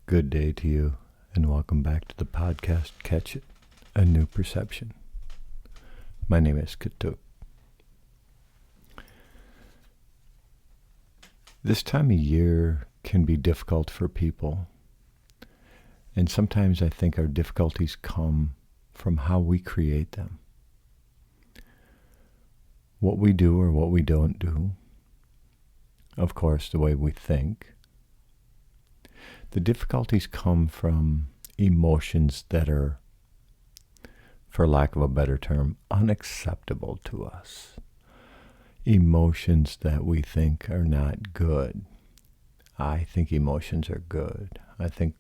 Good day to you, and welcome back to the podcast, Catch It, A New Perception. My name is Katuk. This time of year can be difficult for people, and sometimes I think our difficulties come from how we create them. What we do or what we don't do, of course, the way we think. The difficulties come from emotions that are, for lack of a better term, unacceptable to us. Emotions that we think are not good. I think emotions are good. I think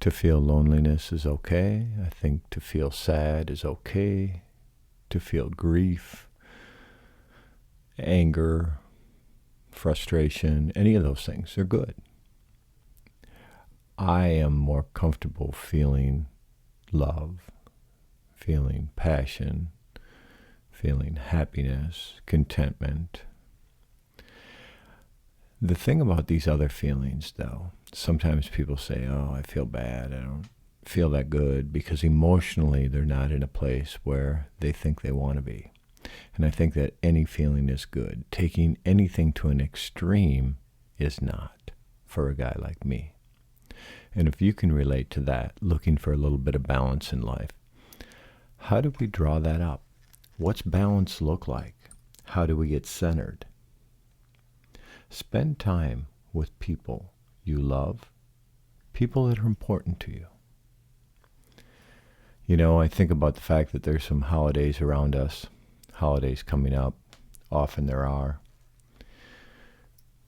to feel loneliness is okay. I think to feel sad is okay. To feel grief, anger, frustration, any of those things are good. I am more comfortable feeling love, feeling passion, feeling happiness, contentment. The thing about these other feelings, though, sometimes people say, oh, I feel bad, I don't feel that good, because emotionally they're not in a place where they think they want to be. And I think that any feeling is good. Taking anything to an extreme is not, for a guy like me. And if you can relate to that, looking for a little bit of balance in life, how do we draw that up? What's balance look like? How do we get centered? Spend time with people you love, people that are important to you. You know, I think about the fact that there's some holidays around us, holidays coming up, often there are.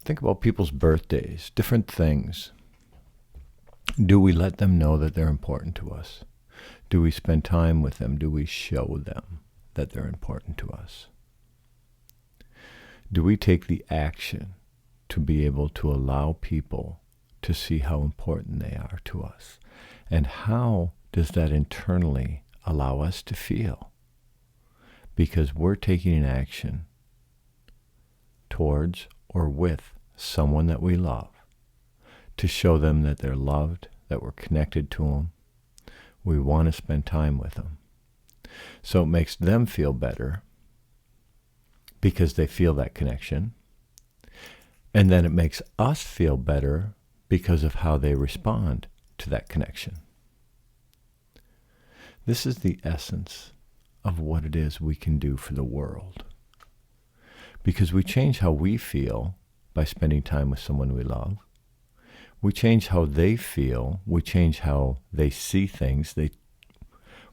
Think about people's birthdays, different things. Do we let them know that they're important to us? Do we spend time with them? Do we show them that they're important to us? Do we take the action to be able to allow people to see how important they are to us? And how does that internally allow us to feel? Because we're taking an action towards or with someone that we love, to show them that they're loved, that we're connected to them. We want to spend time with them. So it makes them feel better because they feel that connection. And then it makes us feel better because of how they respond to that connection. This is the essence of what it is we can do for the world. Because we change how we feel by spending time with someone we love. We change how they feel. We change how they see things.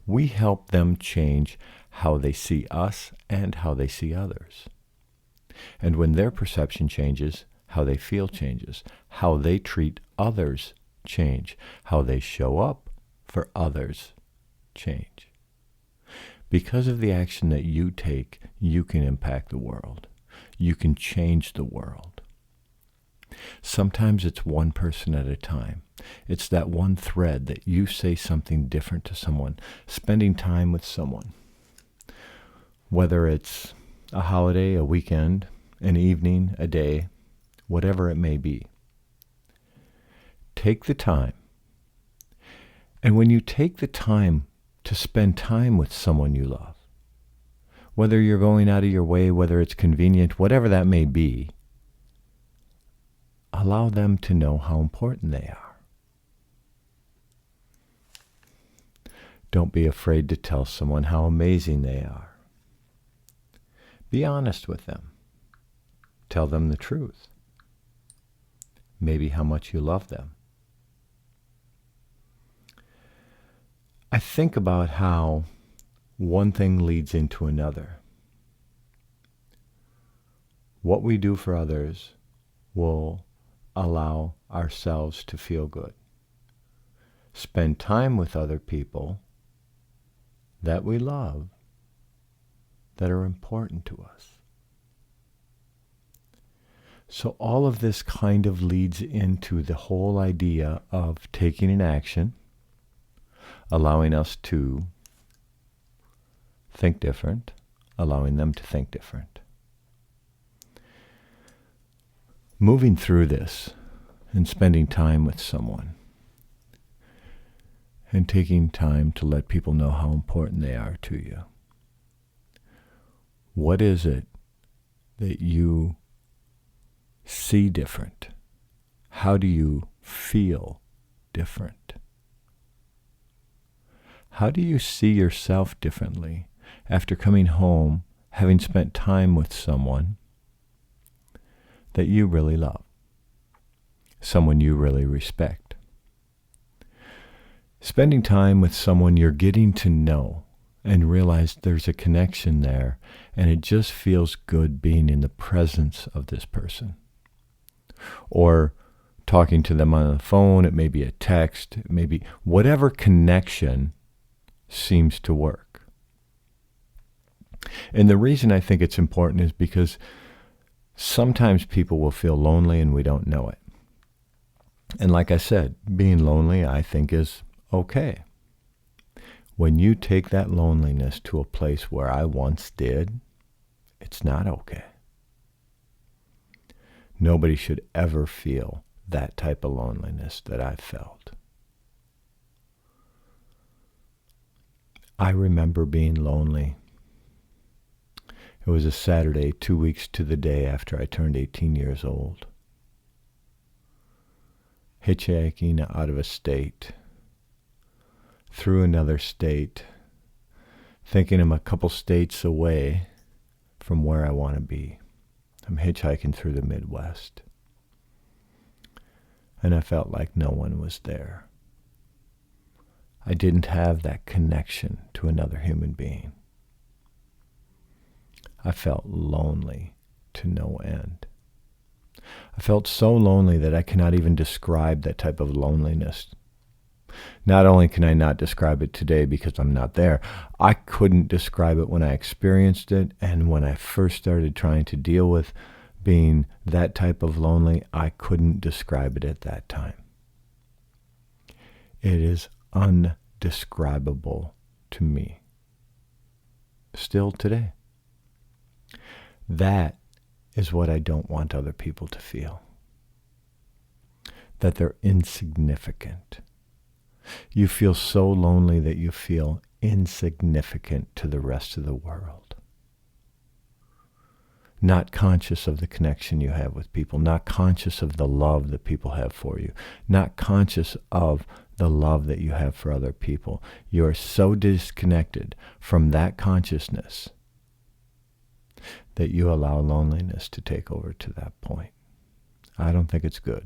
We help them change how they see us and how they see others. And when their perception changes, how they feel changes. How they treat others change. How they show up for others change. Because of the action that you take, you can impact the world. You can change the world. Sometimes it's one person at a time. It's that one thread that you say something different to someone, spending time with someone. Whether it's a holiday, a weekend, an evening, a day, whatever it may be. Take the time. And when you take the time to spend time with someone you love, whether you're going out of your way, whether it's convenient, whatever that may be, allow them to know how important they are. Don't be afraid to tell someone how amazing they are. Be honest with them. Tell them the truth. Maybe how much you love them. I think about how one thing leads into another. What we do for others will allow ourselves to feel good. Spend time with other people that we love, that are important to us. So all of this kind of leads into the whole idea of taking an action, allowing us to think different, allowing them to think different. Moving through this, and spending time with someone and taking time to let people know how important they are to you. What is it that you see different? How do you feel different? How do you see yourself differently after coming home, having spent time with someone that you really love, someone you really respect? Spending time with someone you're getting to know and realize there's a connection there, and it just feels good being in the presence of this person. Or talking to them on the phone, it may be a text, it may be whatever connection seems to work. And the reason I think it's important is because sometimes people will feel lonely and we don't know it. And like I said, being lonely, I think, is okay. When you take that loneliness to a place where I once did, it's not okay. Nobody should ever feel that type of loneliness that I felt. I remember being lonely. It was a Saturday, 2 weeks to the day after I turned 18 years old. Hitchhiking out of a state, through another state, thinking I'm a couple states away from where I want to be. I'm hitchhiking through the Midwest. And I felt like no one was there. I didn't have that connection to another human being. I felt lonely to no end. I felt so lonely that I cannot even describe that type of loneliness. Not only can I not describe it today because I'm not there, I couldn't describe it when I experienced it, and when I first started trying to deal with being that type of lonely, I couldn't describe it at that time. It is undescribable to me. Still today. That is what I don't want other people to feel. That they're insignificant. You feel so lonely that you feel insignificant to the rest of the world. Not conscious of the connection you have with people, not conscious of the love that people have for you, not conscious of the love that you have for other people. You are so disconnected from that consciousness that you allow loneliness to take over to that point. I don't think it's good.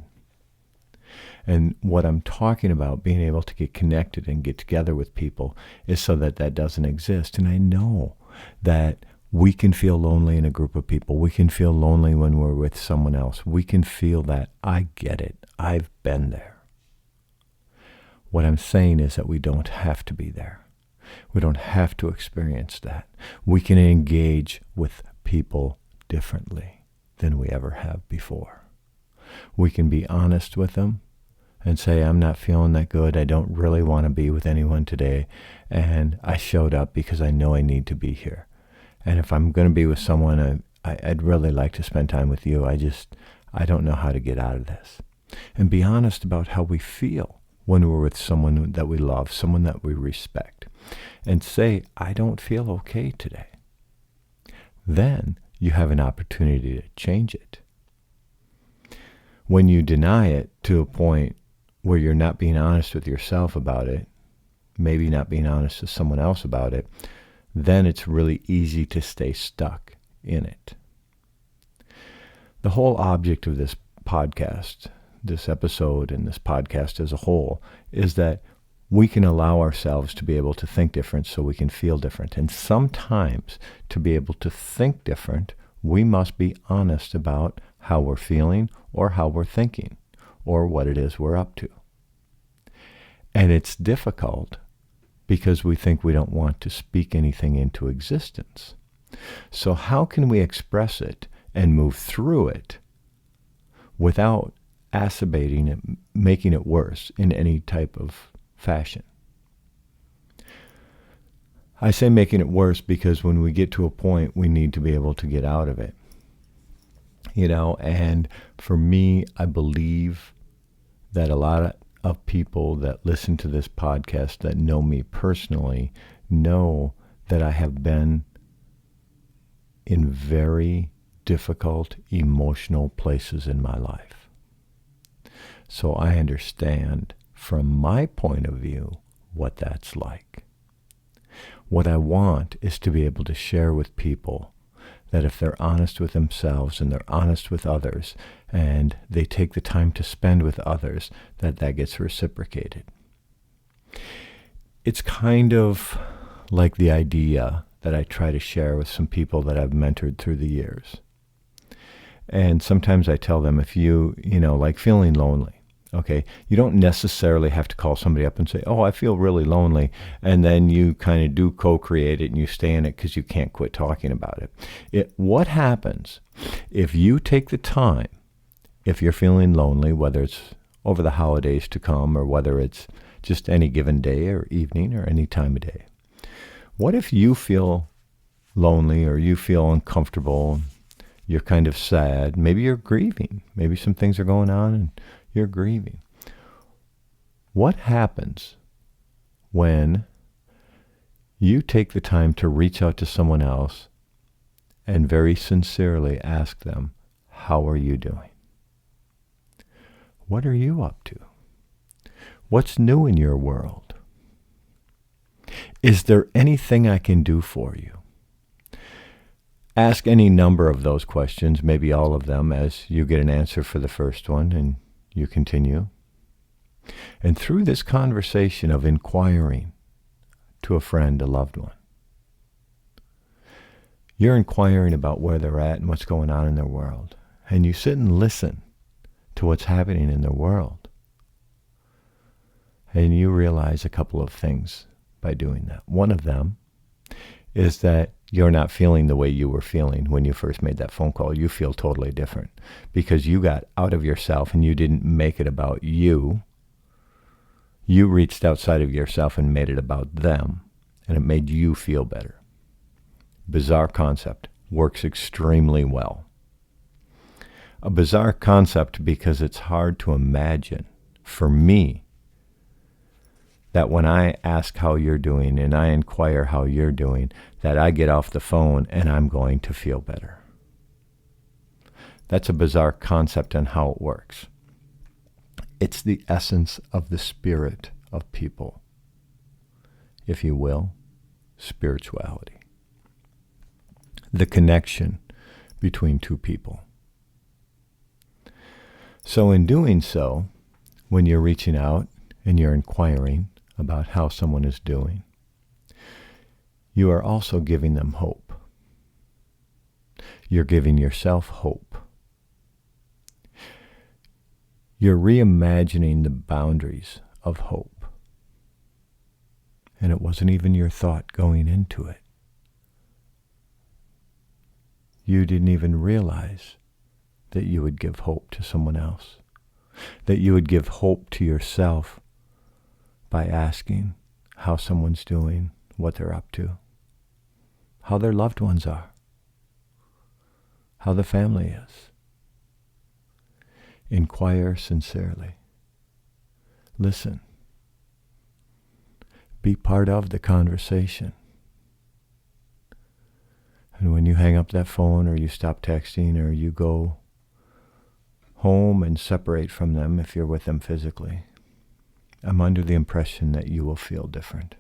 And what I'm talking about, being able to get connected and get together with people, is so that that doesn't exist. And I know that we can feel lonely in a group of people. We can feel lonely when we're with someone else. We can feel that. I get it. I've been there. What I'm saying is that we don't have to be there. We don't have to experience that. We can engage with people differently than we ever have before. We can be honest with them and say, I'm not feeling that good. I don't really want to be with anyone today. And I showed up because I know I need to be here. And if I'm going to be with someone, I'd really like to spend time with you. I don't know how to get out of this. And be honest about how we feel when we're with someone that we love, someone that we respect. And say, I don't feel okay today. Then you have an opportunity to change it. When you deny it to a point where you're not being honest with yourself about it, maybe not being honest with someone else about it, then it's really easy to stay stuck in it. The whole object of this podcast, this episode and this podcast as a whole, is that we can allow ourselves to be able to think different so we can feel different. And sometimes to be able to think different, we must be honest about how we're feeling or how we're thinking or what it is we're up to. And it's difficult because we think we don't want to speak anything into existence. So how can we express it and move through it without acerbating it, making it worse in any type of fashion? I say making it worse because when we get to a point, we need to be able to get out of it. And for me, I believe that a lot of people that listen to this podcast that know me personally know that I have been in very difficult emotional places in my life. So I understand from my point of view what that's like. What I want is to be able to share with people that if they're honest with themselves and they're honest with others and they take the time to spend with others, that gets reciprocated. It's kind of like the idea that I try to share with some people that I've mentored through the years. And sometimes I tell them, if you like feeling lonely, okay, you don't necessarily have to call somebody up and say, oh, I feel really lonely. And then you kind of do co-create it and you stay in it because you can't quit talking about it. What happens if you take the time, if you're feeling lonely, whether it's over the holidays to come or whether it's just any given day or evening or any time of day? What if you feel lonely or you feel uncomfortable, you're kind of sad, maybe you're grieving, maybe some things are going on and you're grieving. What happens when you take the time to reach out to someone else and very sincerely ask them, how are you doing? What are you up to? What's new in your world? Is there anything I can do for you? Ask any number of those questions, maybe all of them, as you get an answer for the first one and you continue. And through this conversation of inquiring to a friend, a loved one, you're inquiring about where they're at and what's going on in their world. And you sit and listen to what's happening in their world. And you realize a couple of things by doing that. One of them is that you're not feeling the way you were feeling when you first made that phone call. You feel totally different because you got out of yourself and you didn't make it about you. You reached outside of yourself and made it about them, and it made you feel better. Bizarre concept. Works extremely well. A bizarre concept because it's hard to imagine, for me, that when I ask how you're doing and I inquire how you're doing, that I get off the phone and I'm going to feel better. That's a bizarre concept on how it works. It's the essence of the spirit of people, if you will, spirituality. The connection between two people. So in doing so, when you're reaching out and you're inquiring about how someone is doing, you are also giving them hope. You're giving yourself hope. You're reimagining the boundaries of hope. And it wasn't even your thought going into it. You didn't even realize that you would give hope to someone else, that you would give hope to yourself by asking how someone's doing, what they're up to, how their loved ones are, how the family is. Inquire sincerely. Listen. Be part of the conversation. And when you hang up that phone or you stop texting or you go home and separate from them if you're with them physically, I'm under the impression that you will feel different.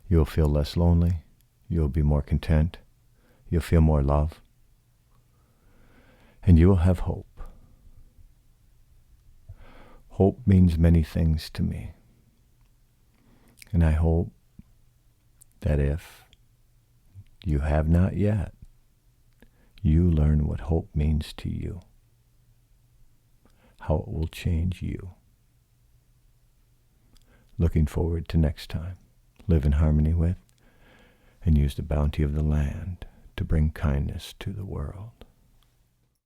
You'll feel less lonely. You'll be more content. You'll feel more love. And you will have hope. Hope means many things to me. And I hope that if you have not yet, you learn what hope means to you, how it will change you. Looking forward to next time. Live in harmony with and use the bounty of the land to bring kindness to the world.